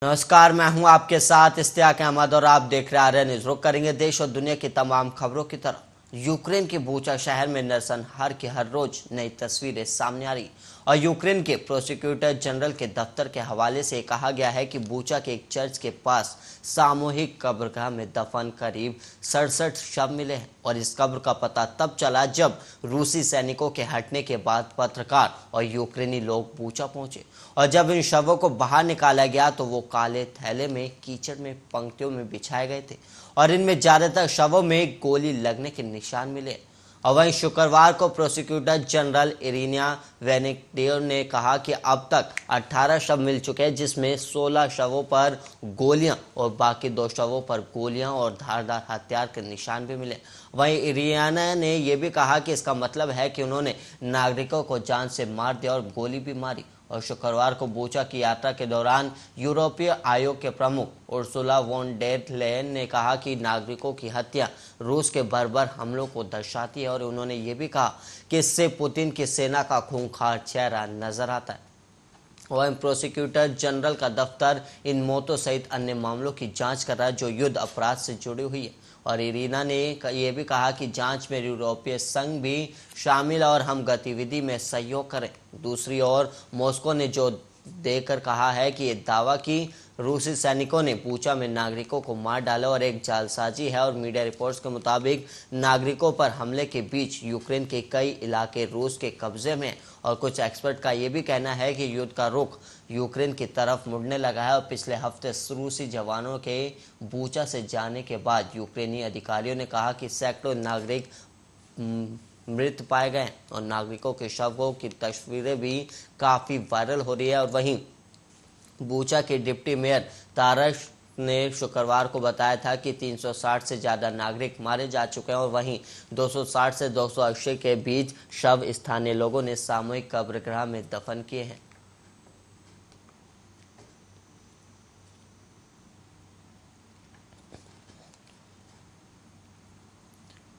नमस्कार, मैं हूं आपके साथ इश्तियाक अहमद और आप देख रहे आर्य न्यूज। रुक करेंगे देश और दुनिया की तमाम खबरों की तरफ। यूक्रेन के बूचा शहर में नरसंहार की हर रोज नई तस्वीरें सामने आ रही और यूक्रेन के प्रोसिक्यूटर जनरल के दफ्तर के हवाले से कहा गया है कि बूचा के एक चर्च के पास सामूहिक कब्रगाह में दफन करीब 67 शव मिले हैं और इस कब्र का पता तब चला जब रूसी सैनिकों के हटने के बाद पत्रकार और यूक्रेनी लोग बूचा पहुंचे और जब इन शवों को बाहर निकाला गया तो वो काले थैले में कीचड़ में पंक्तियों में बिछाए गए थे और इनमें ज्यादातर शवों में गोली लगने के निशान मिले। और वहीं शुक्रवार को प्रोसिक्यूटर जनरल इरिना वेनेडिक्टोव ने कहा कि अब तक 18 शव मिल चुके हैं, जिसमें 16 शवों पर गोलियां और बाकी 2 शवों पर गोलियां और धारदार हथियार के निशान भी मिले। वहीं इरिना ने यह भी कहा कि इसका मतलब है कि उन्होंने नागरिकों को जान से मार दिया और गोली भी मारी। और शुक्रवार को बूचा की यात्रा के दौरान यूरोपीय आयोग के प्रमुख उर्सुला वॉन डेर लेयन ने कहा कि नागरिकों की हत्या रूस के बर्बर हमलों को दर्शाती है और उन्होंने ये भी कहा कि इससे पुतिन की सेना का खूंखार चेहरा नजर आता है। वहीं प्रोसिक्यूटर जनरल का दफ्तर इन मौतों सहित अन्य मामलों की जांच कर रहा है जो युद्ध अपराध से जुड़ी हुई है। और इरिना ने यह भी कहा कि जांच में यूरोपीय संघ भी शामिल और हम गतिविधि में सहयोग करें। दूसरी ओर मॉस्को ने जो देकर कहा है कि ये दावा कि रूसी सैनिकों ने बूचा में नागरिकों को मार डाला और एक जालसाजी है और मीडिया रिपोर्ट्स के मुताबिक नागरिकों पर हमले के बीच यूक्रेन के कई इलाके रूस के कब्जे में हैं। और कुछ एक्सपर्ट का ये भी कहना है कि युद्ध का रुख यूक्रेन की तरफ मुड़ने लगा है और पिछले हफ्ते रूसी जवानों के बूचा से जाने के बाद यूक्रेनी अधिकारियों ने कहा कि सैकड़ों नागरिक मृत पाए गए और नागरिकों के शवों की तस्वीरें भी काफ़ी वायरल हो रही है। और वहीं बूचा के डिप्टी मेयर तारश ने शुक्रवार को बताया था कि 360 से ज़्यादा नागरिक मारे जा चुके हैं और वहीं 260 से 280 के बीच शव स्थानीय लोगों ने सामूहिक कब्रगाह में दफन किए हैं।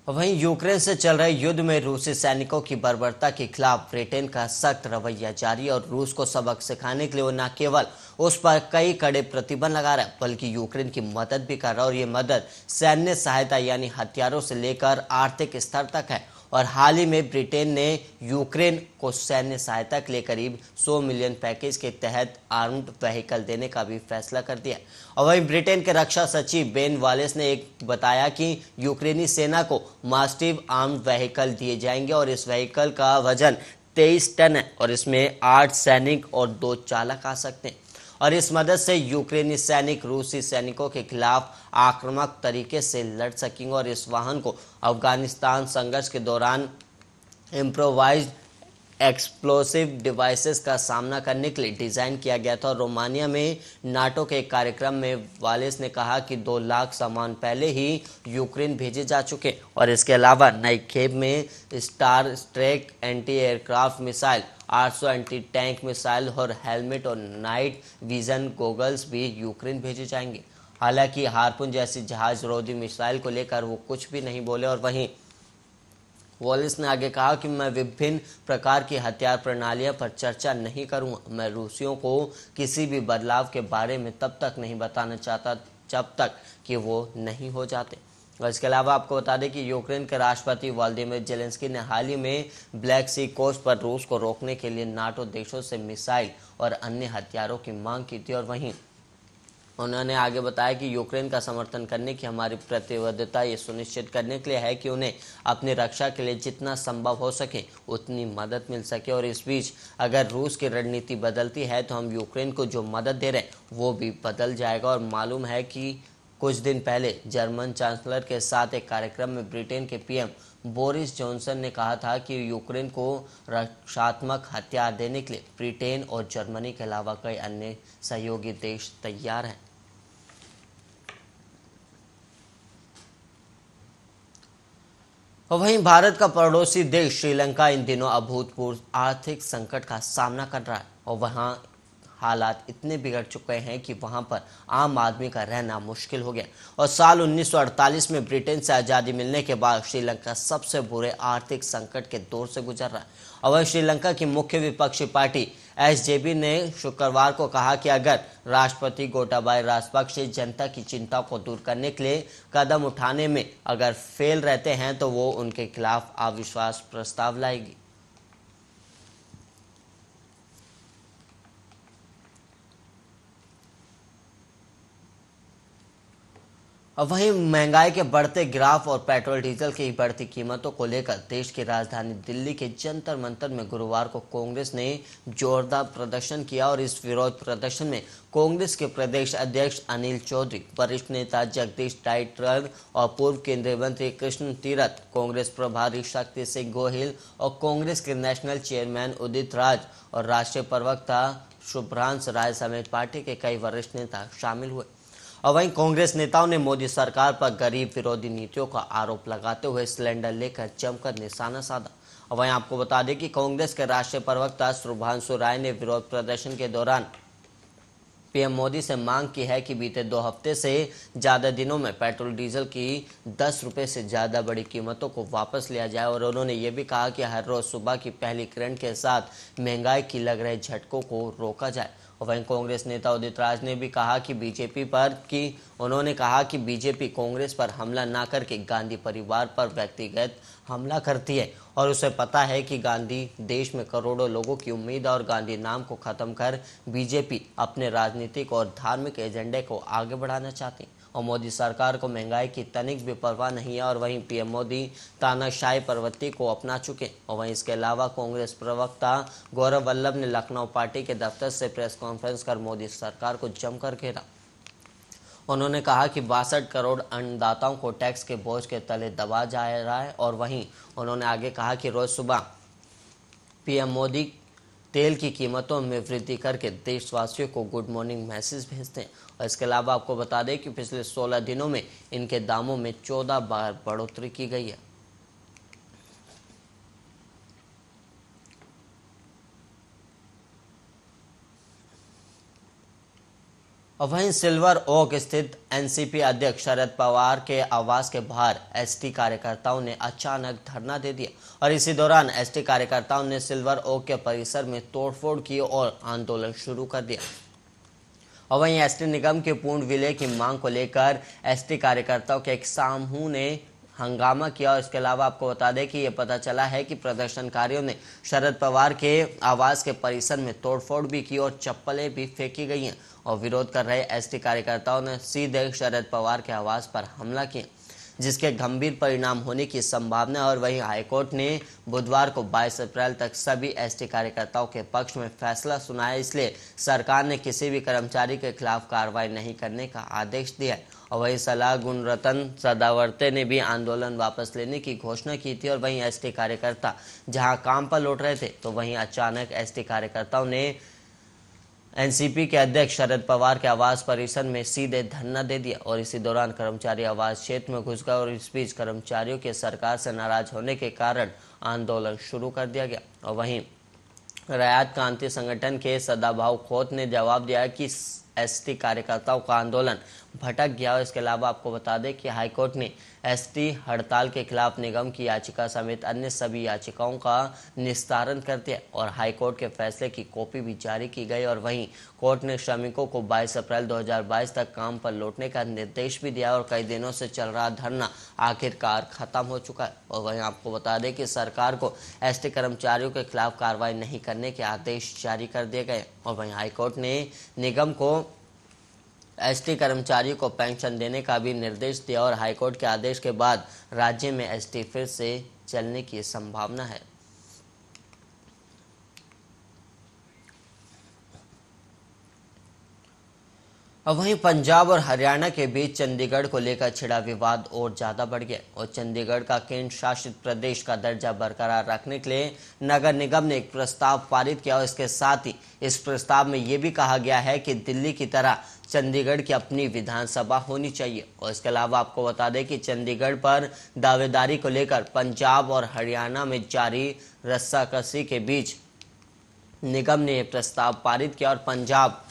वहीं यूक्रेन से चल रहे युद्ध में रूसी सैनिकों की बर्बरता के खिलाफ ब्रिटेन का सख्त रवैया जारी और रूस को सबक सिखाने के लिए वो न केवल उस पर कई कड़े प्रतिबंध लगा रहा है बल्कि यूक्रेन की मदद भी कर रहा है और ये मदद सैन्य सहायता यानी हथियारों से लेकर आर्थिक स्तर तक है। और हाल ही में ब्रिटेन ने यूक्रेन को सैन्य सहायता के लिए करीब 100 मिलियन पैकेज के तहत आर्म्ड व्हीकल देने का भी फैसला कर दिया। और वहीं ब्रिटेन के रक्षा सचिव बेन वालेस ने एक बताया कि यूक्रेनी सेना को मास्टिव आर्म्ड व्हीकल दिए जाएंगे और इस व्हीकल का वजन 23 टन है और इसमें 8 सैनिक और 2 चालक आ सकते हैं। और इस मदद से यूक्रेनी सैनिक रूसी सैनिकों के खिलाफ आक्रामक तरीके से लड़ सकेंगे और इस वाहन को अफगानिस्तान संघर्ष के दौरान इम्प्रोवाइज्ड एक्सप्लोसिव डिवाइसेस का सामना करने के लिए डिज़ाइन किया गया था। और रोमानिया में नाटो के एक कार्यक्रम में वालेस ने कहा कि 2 लाख सामान पहले ही यूक्रेन भेजे जा चुके और इसके अलावा नई खेप में Star Streak anti aircraft missile, 800 anti tank missile और हेलमेट और नाइट विजन गॉगल्स भी यूक्रेन भेजे जाएंगे। हालांकि हार्पून जैसी जहाज रोधी मिसाइल को लेकर वो कुछ भी नहीं बोले। और वहीं वॉलिस ने आगे कहा कि मैं विभिन्न प्रकार की हथियार प्रणालियों पर चर्चा नहीं करूंगा। मैं रूसियों को किसी भी बदलाव के बारे में तब तक नहीं बताना चाहता जब तक कि वो नहीं हो जाते। और इसके अलावा आपको बता दें कि यूक्रेन के राष्ट्रपति व्लादिमीर जेलेंस्की ने हाल ही में ब्लैक सी कोस्ट पर रूस को रोकने के लिए नाटो देशों से मिसाइल और अन्य हथियारों की मांग की थी। और वहीं उन्होंने आगे बताया कि यूक्रेन का समर्थन करने की हमारी प्रतिबद्धता ये सुनिश्चित करने के लिए है कि उन्हें अपनी रक्षा के लिए जितना संभव हो सके उतनी मदद मिल सके। और इस बीच अगर रूस की रणनीति बदलती है तो हम यूक्रेन को जो मदद दे रहे हैं वो भी बदल जाएगा। और मालूम है कि कुछ दिन पहले जर्मन चांसलर के साथ एक कार्यक्रम में ब्रिटेन के पीएम बोरिस जॉनसन ने कहा था कि यूक्रेन को रक्षात्मक हथियार देने के लिए ब्रिटेन और जर्मनी के अलावा कई अन्य सहयोगी देश तैयार हैं। और वहीं भारत का पड़ोसी देश श्रीलंका इन दिनों अभूतपूर्व आर्थिक संकट का सामना कर रहा है और वहां हालात इतने बिगड़ चुके हैं कि वहां पर आम आदमी का रहना मुश्किल हो गया। और साल 1948 में ब्रिटेन से आज़ादी मिलने के बाद श्रीलंका सबसे बुरे आर्थिक संकट के दौर से गुजर रहा है। और वह श्रीलंका की मुख्य विपक्षी पार्टी एसजेपी ने शुक्रवार को कहा कि अगर राष्ट्रपति गोटाबाया राजपक्षे जनता की चिंता को दूर करने के लिए कदम उठाने में अगर फेल रहते हैं तो वो उनके खिलाफ अविश्वास प्रस्ताव लाएगी। वहीं महंगाई के बढ़ते ग्राफ और पेट्रोल डीजल की बढ़ती कीमतों को लेकर देश की राजधानी दिल्ली के जंतर मंतर में गुरुवार को कांग्रेस ने जोरदार प्रदर्शन किया और इस विरोध प्रदर्शन में कांग्रेस के प्रदेश अध्यक्ष अनिल चौधरी, वरिष्ठ नेता जगदीश टाइटलर और पूर्व केंद्रीय मंत्री कृष्ण तीरथ, कांग्रेस प्रभारी शक्ति सिंह गोहिल और कांग्रेस के नेशनल चेयरमैन उदित राज और राष्ट्रीय प्रवक्ता शुभ्रांश राय समेत पार्टी के कई वरिष्ठ नेता शामिल हुए। और वहीं कांग्रेस नेताओं ने मोदी सरकार पर गरीब विरोधी नीतियों का आरोप लगाते हुए सिलेंडर लेकर जमकर निशाना साधा। और वहीं आपको बता दें कि कांग्रेस के राष्ट्रीय प्रवक्ता शुभ्रांशु राय ने विरोध प्रदर्शन के दौरान पीएम मोदी से मांग की है कि बीते 2 हफ्ते से ज्यादा दिनों में पेट्रोल डीजल की 10 रुपए से ज्यादा बड़ी कीमतों को वापस लिया जाए। और उन्होंने ये भी कहा कि हर रोज सुबह की पहली किरण के साथ महंगाई की लग रहे झटकों को रोका जाए। और वहीं कांग्रेस नेता उदित राज ने भी कहा कि बीजेपी कांग्रेस पर हमला ना करके गांधी परिवार पर व्यक्तिगत हमला करती है और उसे पता है कि गांधी देश में करोड़ों लोगों की उम्मीद और गांधी नाम को खत्म कर बीजेपी अपने राजनीतिक और धार्मिक एजेंडे को आगे बढ़ाना चाहती है। और मोदी सरकार को महंगाई की तनिक भी परवाह नहीं है और वहीं पीएम मोदी तानाशाही प्रवृत्ति को अपना चुके। और वहीं इसके अलावा कांग्रेस प्रवक्ता गौरव वल्लभ ने लखनऊ पार्टी के दफ्तर से प्रेस कॉन्फ्रेंस कर मोदी सरकार को जमकर घेरा। उन्होंने कहा कि 62 करोड़ अन्नदाताओं को टैक्स के बोझ के तले दबा जा रहा है। और वहीं उन्होंने आगे कहा कि रोज सुबह पीएम मोदी तेल की कीमतों में वृद्धि करके देशवासियों को गुड मॉर्निंग मैसेज भेजते हैं। और इसके अलावा आपको बता दें कि पिछले 16 दिनों में इनके दामों में 14 बार बढ़ोतरी की गई है। और वहीं सिल्वर ओक स्थित एनसीपी अध्यक्ष शरद पवार के आवास के बाहर एसटी कार्यकर्ताओं ने अचानक धरना दे दिया। और इसी दौरान एसटी कार्यकर्ताओं ने सिल्वर ओक के परिसर में तोड़फोड़ की और आंदोलन शुरू कर दिया। और वहीं एसटी निगम के पूर्ण विलय की मांग को लेकर एसटी कार्यकर्ताओं के एक समूह ने हंगामा किया। और इसके अलावा आपको बता दें कि ये पता चला है कि प्रदर्शनकारियों ने शरद पवार के आवास के परिसर में तोड़फोड़ भी की और चप्पलें भी फेंकी गई हैं। और विरोध कर रहे एसटी कार्यकर्ताओं ने सीधे शरद पवार के आवास पर हमला किया, जिसके गंभीर परिणाम होने की संभावना है। और वहीं हाईकोर्ट ने बुधवार को 22 अप्रैल तक सभी एसटी कार्यकर्ताओं के पक्ष में फैसला सुनाया, इसलिए सरकार ने किसी भी कर्मचारी के खिलाफ कार्रवाई नहीं करने का आदेश दिया है। और वहीं सलाह गुणरत्न सदावर्ते ने भी आंदोलन वापस लेने की घोषणा की थी। और वहीं एसटी कार्यकर्ता जहां काम पर लौट रहे थे तो वहीं अचानक एसटी कार्यकर्ताओं ने एनसीपी के अध्यक्ष शरद पवार के आवास परिसर में सीधे धरना दे दिया। और इसी दौरान कर्मचारी आवास क्षेत्र में घुस गए और इस बीच कर्मचारियों के सरकार से नाराज होने के कारण आंदोलन शुरू कर दिया गया। और वहीं रयात क्रांति संगठन के सदाभाऊ खोत ने जवाब दिया कि एसटी कार्यकर्ताओं का आंदोलन भटक गया। और इसके अलावा आपको बता दें कि हाईकोर्ट ने एसटी हड़ताल के खिलाफ निगम की याचिका समेत अन्य सभी याचिकाओं का निस्तारण कर दिया और हाईकोर्ट के फैसले की कॉपी भी जारी की गई। और वहीं कोर्ट ने श्रमिकों को 22 अप्रैल 2022 तक काम पर लौटने का निर्देश भी दिया और कई दिनों से चल रहा धरना आखिरकार खत्म हो चुका है। और वहीं आपको बता दें कि सरकार को एसटी कर्मचारियों के खिलाफ कार्रवाई नहीं करने के आदेश जारी कर दिए गए। और वहीं हाईकोर्ट ने निगम को एसटी कर्मचारियों को पेंशन देने का भी निर्देश दिया और हाईकोर्ट के आदेश के बाद राज्य में एसटी फिर से चलने की संभावना है। और वहीं पंजाब और हरियाणा के बीच चंडीगढ़ को लेकर छिड़ा विवाद और ज्यादा बढ़ गया और चंडीगढ़ का केंद्र शासित प्रदेश का दर्जा बरकरार रखने के लिए नगर निगम ने एक प्रस्ताव पारित किया और इसके साथ ही इस प्रस्ताव में ये भी कहा गया है कि दिल्ली की तरह चंडीगढ़ की अपनी विधानसभा होनी चाहिए। और इसके अलावा आपको बता दें कि चंडीगढ़ पर दावेदारी को लेकर पंजाब और हरियाणा में जारी रस्साकसी के बीच निगम ने प्रस्ताव पारित किया और पंजाब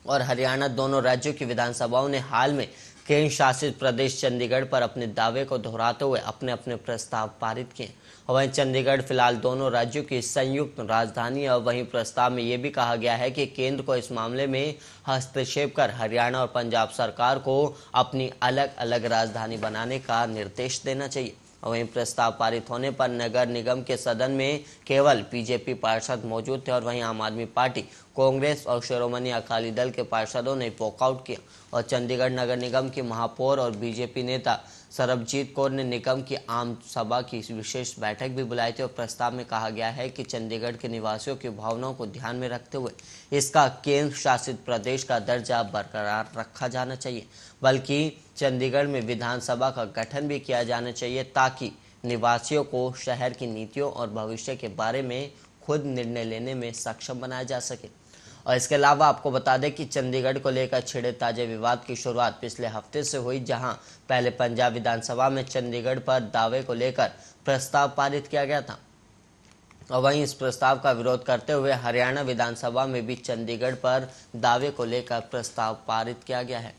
और हरियाणा दोनों राज्यों की विधानसभाओं ने हाल में केंद्र शासित प्रदेश चंडीगढ़ पर अपने दावे को दोहराते हुए अपने अपने प्रस्ताव पारित किए। वहीं चंडीगढ़ फिलहाल दोनों राज्यों की संयुक्त राजधानी है और वहीं प्रस्ताव में यह भी कहा गया है कि केंद्र को इस मामले में हस्तक्षेप कर हरियाणा और पंजाब सरकार को अपनी अलग अलग राजधानी बनाने का निर्देश देना चाहिए। वहीं प्रस्ताव पारित होने पर नगर निगम के सदन में केवल बीजेपी पार्षद मौजूद थे और वहीं आम आदमी पार्टी, कांग्रेस और शिरोमणि अकाली दल के पार्षदों ने वॉकआउट किया और चंडीगढ़ नगर निगम की महापौर और बीजेपी नेता सरबजीत कौर ने निगम की आम सभा की विशेष बैठक भी बुलाई थी और प्रस्ताव में कहा गया है कि चंडीगढ़ के निवासियों की भावनाओं को ध्यान में रखते हुए इसका केंद्र शासित प्रदेश का दर्जा बरकरार रखा जाना चाहिए, बल्कि चंडीगढ़ में विधानसभा का गठन भी किया जाना चाहिए ताकि निवासियों को शहर की नीतियों और भविष्य के बारे में खुद निर्णय लेने में सक्षम बनाया जा सके। और इसके अलावा आपको बता दें कि चंडीगढ़ को लेकर छिड़े ताजे विवाद की शुरुआत पिछले हफ्ते से हुई, जहां पहले पंजाब विधानसभा में चंडीगढ़ पर दावे को लेकर प्रस्ताव पारित किया गया था और वहीं इस प्रस्ताव का विरोध करते हुए हरियाणा विधानसभा में भी चंडीगढ़ पर दावे को लेकर प्रस्ताव पारित किया गया है।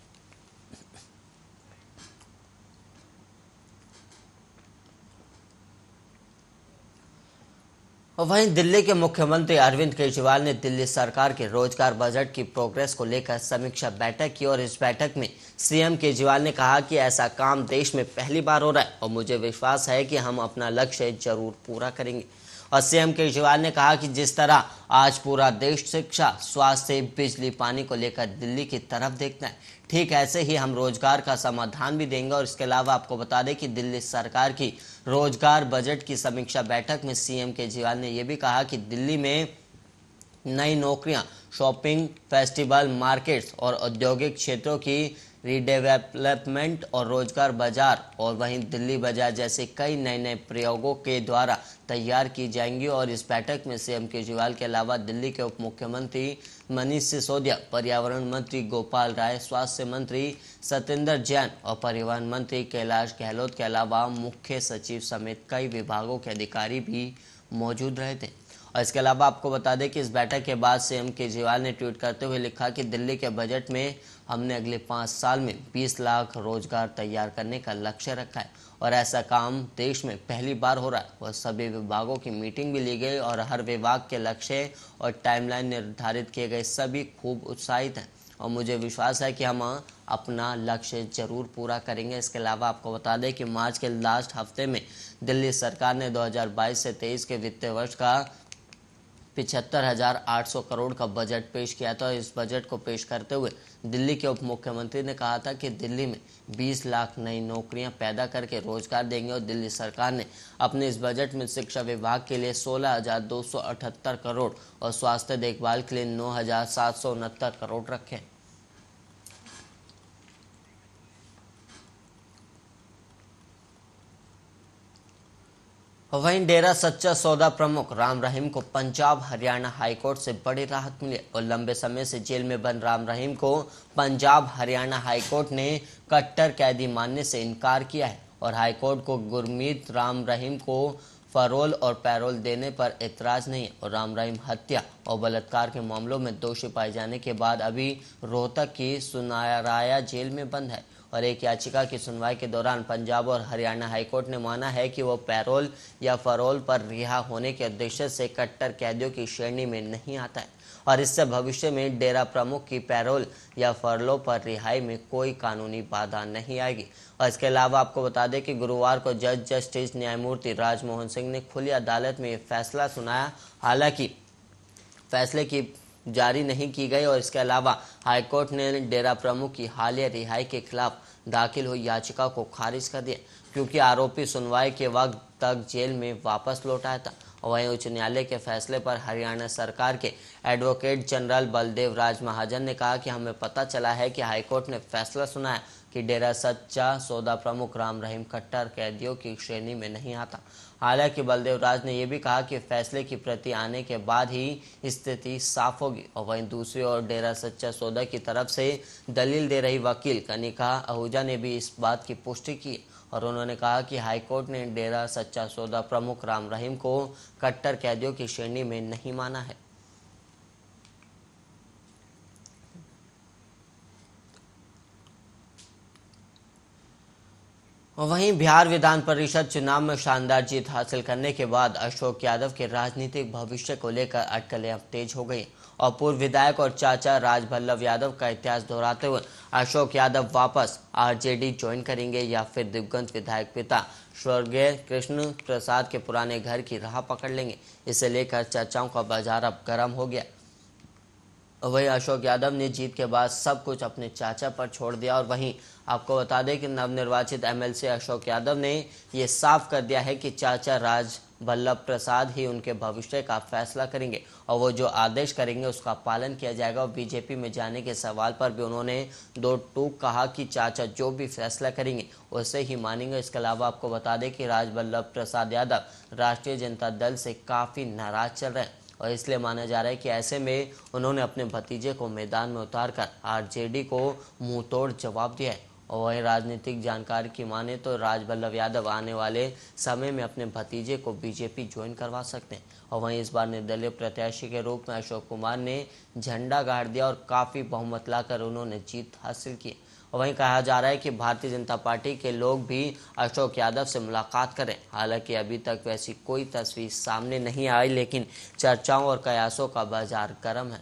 और वहीं दिल्ली के मुख्यमंत्री अरविंद केजरीवाल ने दिल्ली सरकार के रोजगार बजट की प्रोग्रेस को लेकर समीक्षा बैठक की और इस बैठक में सीएम केजरीवाल ने कहा कि ऐसा काम देश में पहली बार हो रहा है और मुझे विश्वास है कि हम अपना लक्ष्य जरूर पूरा करेंगे। और सीएम केजरीवाल ने कहा कि जिस तरह आज पूरा देश शिक्षा, स्वास्थ्य, बिजली, पानी को लेकर दिल्ली की तरफ देखता है, ठीक ऐसे ही हम रोजगार का समाधान भी देंगे। और इसके अलावा आपको बता दें कि दिल्ली सरकार की रोजगार बजट की समीक्षा बैठक में सीएम केजरीवाल ने यह भी कहा कि दिल्ली में नई नौकरियां, शॉपिंग, फेस्टिवल, मार्केट्स और औद्योगिक क्षेत्रों की रीडेवलपमेंट और रोजगार बाजार और वहीं दिल्ली बाजार जैसे कई नए नए प्रयोगों के द्वारा तैयार की जाएंगी। और इस बैठक में सीएम केजरीवाल के अलावा दिल्ली के उप मुख्यमंत्री मनीष सिसोदिया, पर्यावरण मंत्री गोपाल राय, स्वास्थ्य मंत्री सत्येंद्र जैन और परिवहन मंत्री कैलाश गहलोत के अलावा मुख्य सचिव समेत कई विभागों के अधिकारी भी मौजूद रहे थे। और इसके अलावा आपको बता दें कि इस बैठक के बाद सीएम केजरीवाल ने ट्वीट करते हुए लिखा कि दिल्ली के बजट में हमने अगले 5 साल में 20 लाख रोजगार तैयार करने का लक्ष्य रखा है और ऐसा काम देश में पहली बार हो रहा है। और सभी विभागों की मीटिंग भी ली गई और हर विभाग के लक्ष्य और टाइमलाइन निर्धारित किए गए। सभी खूब उत्साहित हैं और मुझे विश्वास है कि हम अपना लक्ष्य जरूर पूरा करेंगे। इसके अलावा आपको बता दें कि मार्च के लास्ट हफ्ते में दिल्ली सरकार ने 2022 से 23 के वित्तीय वर्ष का 75,800 करोड़ का बजट पेश किया था। इस बजट को पेश करते हुए दिल्ली के उप मुख्यमंत्री ने कहा था कि दिल्ली में 20 लाख नई नौकरियां पैदा करके रोजगार देंगे और दिल्ली सरकार ने अपने इस बजट में शिक्षा विभाग के लिए 16,278 करोड़ और स्वास्थ्य देखभाल के लिए 9,769 करोड़ रखे। वहीं डेरा सच्चा सौदा प्रमुख राम रहीम को पंजाब हरियाणा हाईकोर्ट से बड़ी राहत मिली और लंबे समय से जेल में बंद राम रहीम को पंजाब हरियाणा हाईकोर्ट ने कट्टर कैदी मानने से इनकार किया है और हाईकोर्ट को गुरमीत राम रहीम को फरोल और पैरोल देने पर एतराज नहीं है और राम रहीम हत्या और बलात्कार के मामलों में दोषी पाए जाने के बाद अभी रोहतक की सुनाराया जेल में बंद है और एक याचिका की सुनवाई के दौरान पंजाब और हरियाणा हाईकोर्ट ने माना है कि वो पैरोल या फरोल पर रिहा होने के उद्देश्य से कट्टर कैदियों की श्रेणी में नहीं आता है और इससे भविष्य में डेरा प्रमुख की पैरोल या फरलों पर रिहाई में कोई कानूनी बाधा नहीं आएगी। और इसके अलावा आपको बता दें कि गुरुवार को जज जस्टिस न्यायमूर्ति राजमोहन सिंह ने खुली अदालत में ये फैसला सुनाया। हालांकि फैसले की जारी नहीं की गई और इसके अलावा हाईकोर्ट ने डेरा प्रमुख की हालिया रिहाई के खिलाफ दाखिल हुई याचिका को खारिज कर दिया क्योंकि आरोपी सुनवाई के वक्त तक जेल में वापस लौट आया था। वहीं उच्च न्यायालय के फैसले पर हरियाणा सरकार के एडवोकेट जनरल बलदेव राज महाजन ने कहा कि हमें पता चला है कि हाईकोर्ट ने फैसला सुनाया कि डेरा सच्चा सौदा प्रमुख राम रहीम कट्टर कैदियों की श्रेणी में नहीं आता। हालांकि बलदेव राज ने यह भी कहा कि फैसले की प्रति आने के बाद ही स्थिति साफ होगी। और वहीं दूसरी ओर डेरा सच्चा सौदा की तरफ से दलील दे रही वकील कनिका आहूजा ने भी इस बात की पुष्टि की और उन्होंने कहा कि हाईकोर्ट ने डेरा सच्चा सौदा प्रमुख राम रहीम को कट्टर कैदियों की श्रेणी में नहीं माना है। वहीं बिहार विधान परिषद चुनाव में शानदार जीत हासिल करने के बाद अशोक यादव के राजनीतिक भविष्य को लेकर अटकलें अब तेज हो गई और पूर्व विधायक और चाचा राजबल्लभ यादव का इतिहास दोहराते हुए अशोक यादव वापस आरजेडी ज्वाइन करेंगे या फिर दिवंगत विधायक पिता स्वर्गीय कृष्ण प्रसाद के पुराने घर की राह पकड़ लेंगे। इसे लेकर चर्चाओं का बाजार अब गर्म हो गया। वहीं अशोक यादव ने जीत के बाद सब कुछ अपने चाचा पर छोड़ दिया और वहीं आपको बता दें कि नवनिर्वाचित एमएलसी अशोक यादव ने ये साफ कर दिया है कि चाचा राजबल्लभ प्रसाद ही उनके भविष्य का फैसला करेंगे और वो जो आदेश करेंगे उसका पालन किया जाएगा। और बीजेपी में जाने के सवाल पर भी उन्होंने दो टूक कहा कि चाचा जो भी फैसला करेंगे उसे ही मानेंगे। इसके अलावा आपको बता दें कि राजबल्लभ प्रसाद यादव राष्ट्रीय जनता दल से काफ़ी नाराज चल रहे हैं और इसलिए माना जा रहा है कि ऐसे में उन्होंने अपने भतीजे को मैदान में उतारकर आरजेडी को मुंह तोड़ जवाब दिया है। और वहीं राजनीतिक जानकारी की माने तो राजबल्लभ यादव आने वाले समय में अपने भतीजे को बीजेपी ज्वाइन करवा सकते हैं। और वहीं इस बार निर्दलीय प्रत्याशी के रूप में अशोक कुमार ने झंडा गाड़ दिया और काफ़ी बहुमत लाकर उन्होंने जीत हासिल की। और वहीं कहा जा रहा है कि भारतीय जनता पार्टी के लोग भी अशोक यादव से मुलाकात करें। हालांकि अभी तक वैसी कोई तस्वीर सामने नहीं आई, लेकिन चर्चाओं और कयासों का बाजार गर्म है।